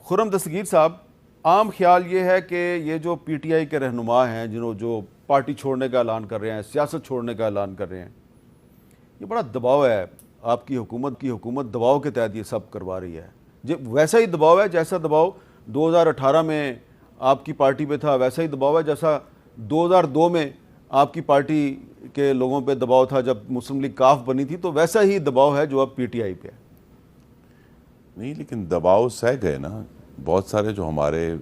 खुर्रम दस्तगीर साहब, आम ख्याल ये है कि ये जो पीटीआई के रहनुमा हैं जो पार्टी छोड़ने का ऐलान कर रहे हैं, सियासत छोड़ने का ऐलान कर रहे हैं, ये बड़ा दबाव है आपकी हुकूमत दबाव के तहत ये सब करवा रही है। वैसा ही दबाव है जैसा दबाव 2018 में आपकी पार्टी पे था, वैसा ही दबाव है जैसा 2002 में आपकी पार्टी के लोगों पे दबाव था जब मुस्लिम लीग काफ बनी थी, तो वैसा ही दबाव है जो अब पीटीआई पे है। नहीं, लेकिन दबाव सह गए ना। बहुत सारे जो हमारे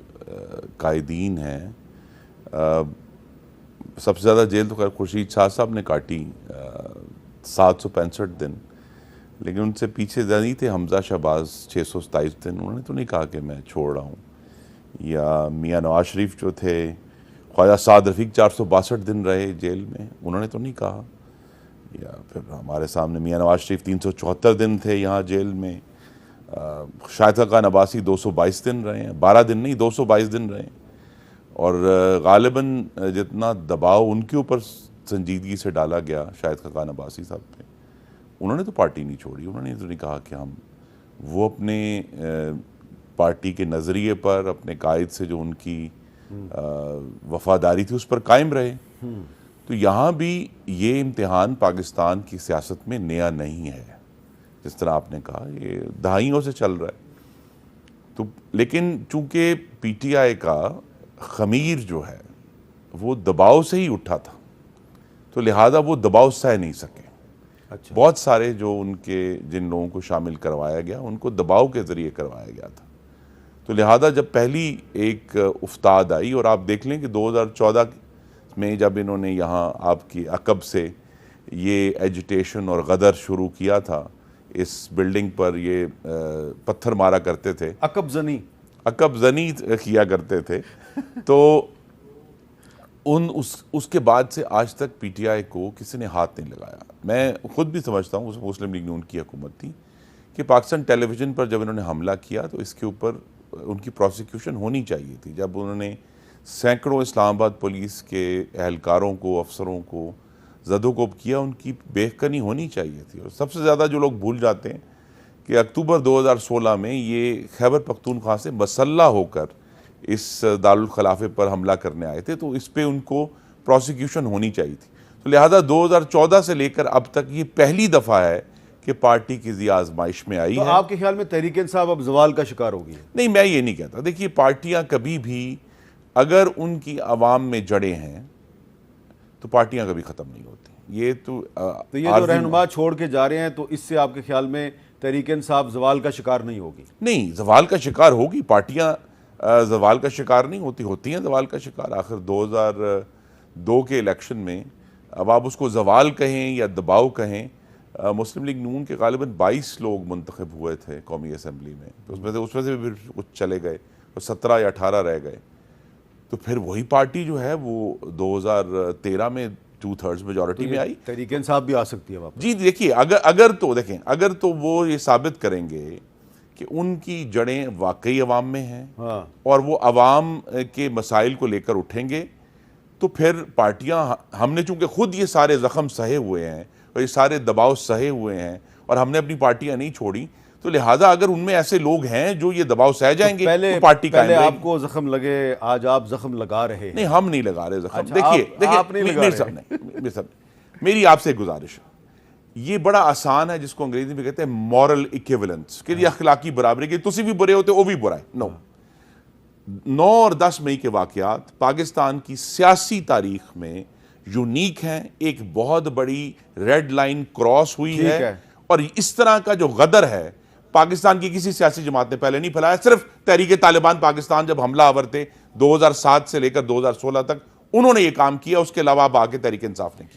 कायदीन हैं, सबसे ज़्यादा जेल तो खैर खुर्शीद शाह साहब ने काटी 765 दिन, लेकिन उनसे पीछे नहीं थे हमजा शहबाज 627 दिन। उन्होंने तो नहीं कहा कि मैं छोड़ रहा हूँ। या मियाँ नवाज शरीफ जो थे, ख्वाजा साद रफ़ीक 462 दिन रहे जेल में, उन्होंने तो नहीं कहा। या फिर हमारे सामने मियाँ नवाज शरीफ 374 दिन थे यहाँ जेल में। शाहिद खान अब्बासी 222 दिन रहे हैं, 12 दिन नहीं 222 दिन रहे हैं। और गालिबन जितना दबाव उनके ऊपर संजीदगी से डाला गया शाहिद खान अब्बासी साहब पे, उन्होंने तो पार्टी नहीं छोड़ी। उन्होंने तो नहीं कहा कि हम वो अपने पार्टी के नज़रिए पर, अपने कायद से जो उनकी वफादारी थी उस पर कायम रहे। तो यहाँ भी ये इम्तिहान पाकिस्तान की सियासत में नया नहीं है। जिस तरह आपने कहा, ये दहाइयों से चल रहा है। तो लेकिन चूंकि पीटीआई का खमीर जो है वो दबाव से ही उठा था, तो लिहाजा वो दबाव सह नहीं सके। अच्छा। बहुत सारे जो उनके जिन लोगों को शामिल करवाया गया उनको दबाव के ज़रिए करवाया गया था। तो लिहाजा जब पहली एक उफ्ताद आई, और आप देख लें कि 2014 में जब इन्होंने यहाँ आपकी अकब से ये एजिटेशन और गदर शुरू किया था, इस बिल्डिंग पर ये पत्थर मारा करते थे, अकब जनी किया करते थे। तो उसके बाद से आज तक पीटीआई को किसी ने हाथ नहीं लगाया। मैं खुद भी समझता हूँ, मुस्लिम लीग नून की हुकूमत थी, कि पाकिस्तान टेलीविज़न पर जब इन्होंने हमला किया तो इसके ऊपर उनकी प्रोसिक्यूशन होनी चाहिए थी। जब उन्होंने सैकड़ों इस्लामाबाद पुलिस के एहलकारों को, अफसरों को ज़दोकोब किया, उनकी बेखनी होनी चाहिए थी। और सबसे ज़्यादा जो लोग भूल जाते हैं कि अक्टूबर 2016 में ये खैबर पख्तूनख्वा से मसल्ला होकर इस दारुल खिलाफे पर हमला करने आए थे, तो इस पे उनको प्रोसिक्यूशन होनी चाहिए थी। तो लिहाजा 2014 से लेकर अब तक ये पहली दफ़ा है कि पार्टी की ज़ी आजमाइश में आई तो है। आपके ख्याल में तहरीक इंसाफ अब जवाल का शिकार होगी? नहीं, मैं ये नहीं कहता। देखिए, पार्टियां कभी भी अगर उनकी आवाम में जड़ें हैं तो पार्टियां कभी ख़त्म नहीं होती। ये तो ये जो रहनुमा छोड़ के जा रहे हैं, तो इससे आपके ख्याल में तहरीक इंसाफ जवाल का शिकार नहीं होगी? नहीं, जवाल का शिकार होगी। पार्टियां जवाल का शिकार नहीं होती हैं जवाल का शिकार। आखिर 2002 के इलेक्शन में, अब आप उसको जवाल कहें या दबाव कहें, मुस्लिम लीग नून के गालिबन 22 लोग मुंतखब हुए थे कौमी असम्बली में। तो उसमें से भी कुछ चले गए और 17 या 18 रह गए। तो फिर वही पार्टी जो है वो 2013 में 2/3 मेजॉरिटी में आई। तहरीक इंसाफ भी आ सकती है वापस? जी देखिए, अगर तो वो ये साबित करेंगे कि उनकी जड़ें वाकई अवाम में हैं, हाँ, और और वो अवाम के मसाइल को लेकर उठेंगे, तो फिर पार्टियां, हमने चूंकि खुद ये सारे जख्म सहे हुए हैं और ये सारे दबाव सहे हुए हैं और हमने अपनी पार्टियां नहीं छोड़ी, तो लिहाजा अगर उनमें ऐसे लोग हैं जो ये दबाव सह जाएंगे तो पार्टी पहले आपको जख्म लगे, आज आप जख्म लगा रहे हैं? नहीं, हम नहीं लगा रहे जख्म। अच्छा, देखिए, मेरी आपसे गुजारिश है, ये बड़ा आसान है, जिसको अंग्रेजी में कहते हैं मॉरल इक्विवेलेंस, कि अखलाकी बराबरी, कि तुसी भी बुरे होते वो भी बुरा है। 9 और 10 मई के वाकयात पाकिस्तान की सियासी तारीख में यूनिक हैं। एक बहुत बड़ी रेड लाइन क्रॉस हुई है, और इस तरह का जो गदर है पाकिस्तान की किसी सियासी जमात ने पहले नहीं फैलाया। सिर्फ तहरीक तालिबान पाकिस्तान जब हमला आवर थे 2007 से लेकर 2016 तक, उन्होंने ये काम किया। उसके अलावा अब आके तहरीक इंसाफ ने किया।